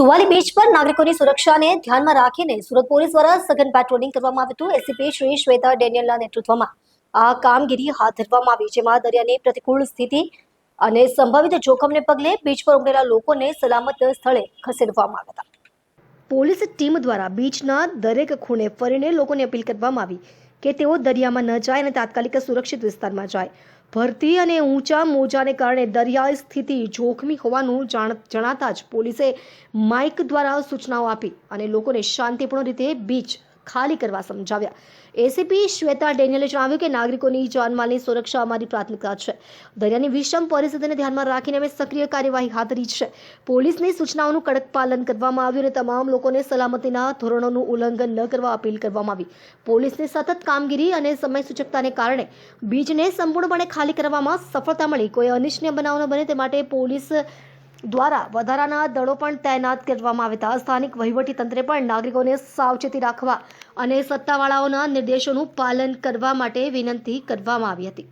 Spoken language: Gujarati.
સુવાલી બીચ પર નાગરિકોની સુરક્ષાને ધ્યાનમાં રાખીને સુરત પોલીસ દ્વારા સઘન પેટ્રોલિંગ કરવામાં આવ્યું હતું। એસીપી શ્રી શ્વેતા ડેનિયલના નેતૃત્વમાં આ કામગીરી હાથ ધરવામાં આવી, જેમાં દરિયાની પ્રતિકૂળ સ્થિતિ અને સંભવિત જોખમને પગલે બીચ પર ઉમરેલા લોકોને સલામત સ્થળે ખસેડવામાં આવ્યા હતા। પોલીસ ટીમ દ્વારા બીચના દરેક ખૂણે ફરીને લોકોને અપીલ કરવામાં આવી કે તેઓ દરિયામાં ન જાય અને તાત્કાલિક સુરક્ષિત વિસ્તારમાં જાય। ભરતી અને ઊંચા મોજાને કારણે દરિયાઈ સ્થિતિ જોખમી હોવાનું જણાતા જ પોલીસે માઇક દ્વારા સૂચનાઓ આપી અને લોકોને શાંતિપૂર્ણ રીતે બીચ ખાલી કરવા સમજાવ્યા। એસીપી શ્વેતા ડેનિયલે જણાવ્યું કે નાગરિકોની જાનમાલની સુરક્ષા અમારી પ્રાથમિકતા છે। દરિયાની વિષમ પરિસ્થિતિને ધ્યાનમાં રાખીને અમે સક્રિય કાર્યવાહી હાથ ધરી છે। પોલીસની સૂચનાઓનું કડક પાલન કરવામાં આવ્યું અને તમામ લોકોને સલામતીના ધોરણોનું ઉલ્લંઘન ન કરવા અપીલ કરવામાં આવી। પોલીસની સતત કામગીરી અને સમય સૂચકતાને કારણે બીચને સંપૂર્ણપણે ખાલી કરવામાં સફળતા મળી। કોઈ અનિચ્છનીય બનાવ ન બને તે માટે પોલીસ દ્વારા વધારાના દળો પણ તૈનાત કરવામાં આવ્યા હતા। સ્થાનિક વહીવટી તંત્રે પણ નાગરિકોને સાવચેતી રાખવા અને સત્તાવાળાઓના નિર્દેશોનું પાલન કરવા માટે વિનંતી કરવામાં આવી હતી।